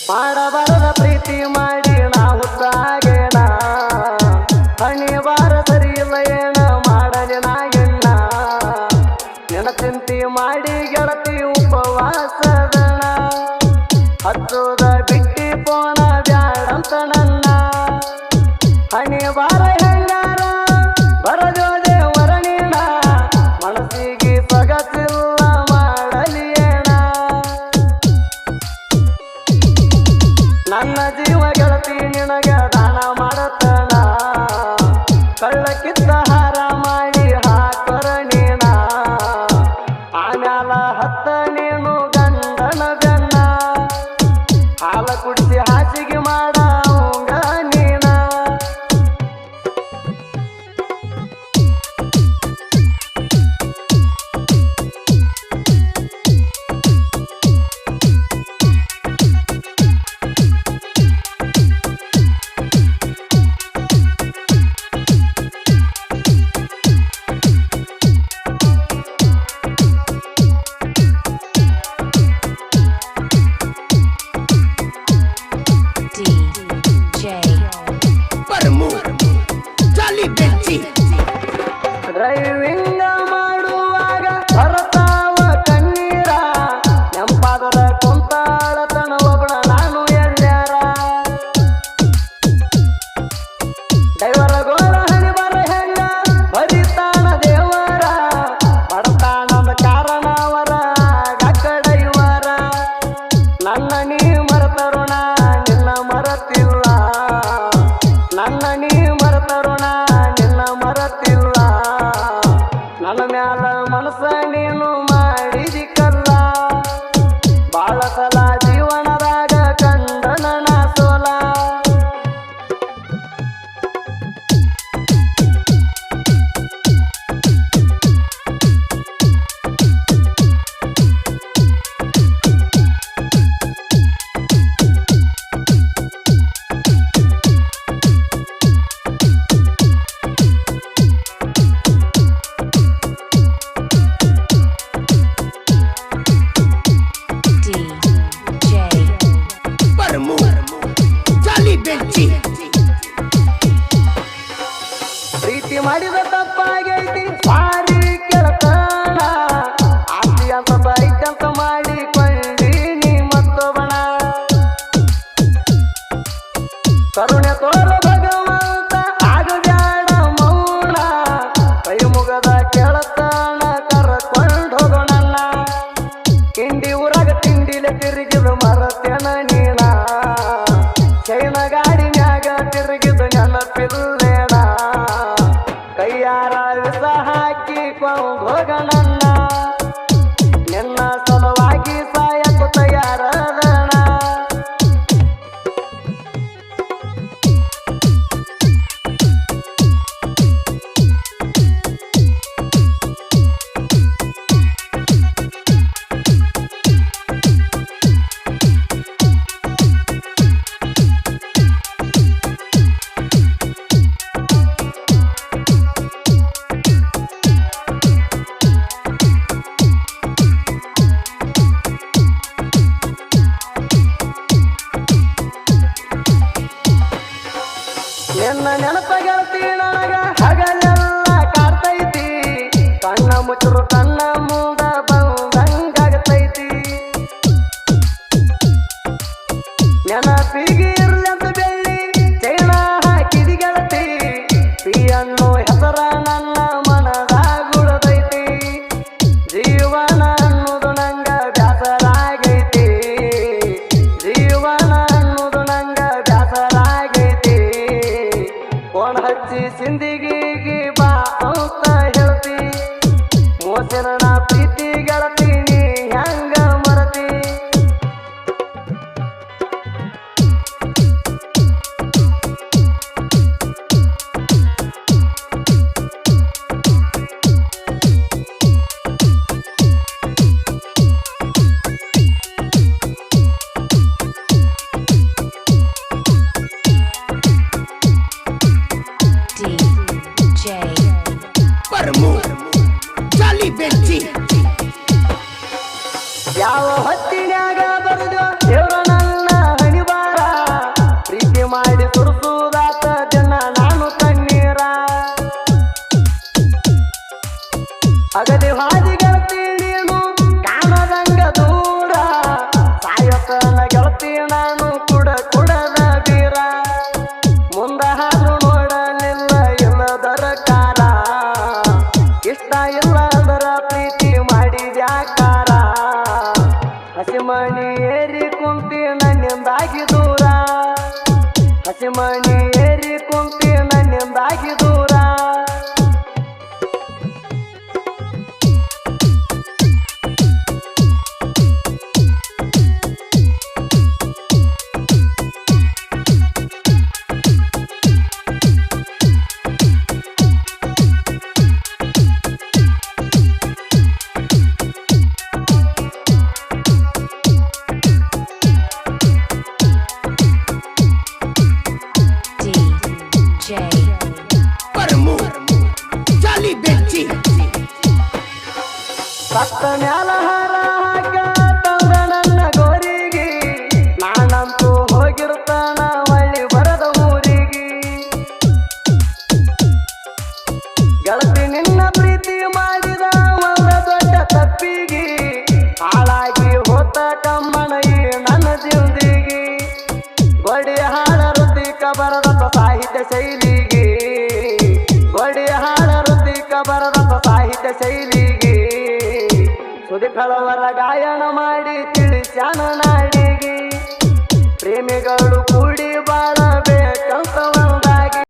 ಮಾಡಬಾರದ ಪ್ರೀತಿ ಮಾಡಿ ನಾವು ಸಾಗೇಣ ಹಣಿ ಬಾರ ಸರಿ ಇಲ್ಲ ಏನ ಮಾಡಲಿ ನಾ ಎಣ್ಣ ನೆನ ಚಿಂತಿ ಮಾಡಿ ಗೆಳತಿ ಉಪವಾಸದಣ ಹಚ್ಚೋದ ಬಿಟ್ಟಿ ಪೋನ ಬ್ಯಾಡಂತ ನನ್ನ ಹಣಿ ಬಾರ ಹೆಂಗಾರ ಬರಜೋದೆ ವರಣಿಣ ಮನಸ್ಸಿಗೆ ಸಗಸಿಲ್ಲ ಮಾಡಲಿ ಏಣ ನನ್ನ ಜೀವ ಗೆಳತಿ ನಿನಗ ದಾನ ಮಾಡತನ ಕಳ್ಳಕ್ಕಿದ್ದ ಹಾರ ಮಾಡಿ ಹಾಕರ ನೀನ ಆಮ್ಯಾಲ ಹತ್ತ ನೀನು ಗಂಡನ ಬೆನ್ನ ಹಾಲ ಕುಡಿಸಿ ಹಾಸಿಗೆ ಮಾಡಂಗ ನೀನ ಡ್ರೈವಿಂಗ ಮಾಡುವಾಗ ಬರತಾವ ಕಣ್ಣೀರ ನೆಂಪಾದರ ಕುಂತಾಳತನ ಒಬ್ಬಳ ನಾನು ಎಳ್ಳ್ಯಾರ ಡೈವರ ಗೋರ ಹಣಿ ಬರ ಹೆಂಗ ಬದಿತಾಣ ದೇವರ ಬಡತಾಣದ ಕಾರಣ ಅವರ ಗಕ್ಕಡೈವರ ನನ್ನ ನೀ ಮರತರುಣ ನಿನ್ನ ಮರತಿಲ್ಲ ನನ್ನ ನೀ ಮರತರುಣ ನಿನ್ನ ಮರತಿಲ್ಲ ನನ್ನ ಮ್ಯಾಲ ಮನಸ್ಸ ನೀನು ಮಾಡಿದಿ ಕಲ್ಲ ಬಾಳ ಸಲ ಜೀವನದಾಗ ಕಂಡನ ನಾ ಸೋಲ ಪ್ರೀತಿ ಮಾಡಿದ ತಪ್ಪಾಗೈತಿ ಸಾರಿ ಕೆಳತನ ಆಸ್ತಿ ಅಂತ ಬೈಕಂತ ಮಾಡಿಕೊಂಡೀನಿ ಮತ್ತೊಬ್ಬಣ ಕರುಣೆ ತೋರ ಭಗವಂತ ಆಗಬ್ಯಾಡ ಮೌನ ಕೈ ಮುಗದ ಕೆಳತನ ಕರ್ಕೊಂಡು ಹೋಗೋಣ ಹಿಂಡಿ ಊರಾಗ ತಿಂಡಿಲೆ ತಿರುಗಿದು ಮರತ್ಯನ ನೀನ ಚೈನ ಗಾಡಿ ಮ್ಯಾಗ ತಿರುಗಿದು ನೆನಪಿಲ್ಲೇಣ ಕೈಯಾರ ವಿಷ ಹಾಕಿ ಹೋಗೋಣ ನಿನ್ನ ಸಲುವಾಗಿ ಸಾಯಕ್ಕೂ ತಯಾರದಣ ಹಸಿಮಣಿ ಏರಿ ಕುಂತಿ ನನ್ನಿಂದಾಗಿ ದೂರ ಹಸಿಮಣಿ ಏರಿ ಕುಂತಿ ನನ್ನಿಂದಾಗಿ ದೂರ ಸತ್ತ ಮ್ಯಾಲ ಹಾರ ಹಾಕಂದ್ರ ನನ್ನ ಗೋರಿಗೆ ನಾನಂತೂ ಹೋಗಿರ್ತಾನ ಹೊಳ್ಳಿ ಬರದ ಊರಿಗೆ ಗೆಳತಿ ನಿನ್ನ ಪ್ರೀತಿ ಮಾಡಿದ ಒಂದ ದೊಡ್ಡ ತಪ್ಪಿಗೆ ಹಾಳಾಗಿ ಹೋತ ಕಮ್ಮಣ ಈ ನನ್ನ ಜಿಂದಿಗೆ ಬಡಿ ಹಾಡ ವೃತ್ತಿಕ ಬರದಂತ ಸಾಹಿತ್ಯ ಶೈಲಿಗೆ ಬಡಿ ಹಾಡ ವೃತ್ತಿಕ ಬರದಂತ ಸಾಹಿತ್ಯ ಶೈಲಿಗೆ ಸುದಿಫಲವರ ಗಾಯನ ಮಾಡಿ ತಿಳಿಸ್ಯಾನ ನಾಡಿಗೆ ಪ್ರೇಮಿಗಳು ಕೂಡಿ ಬಾಳಬೇಕಂತ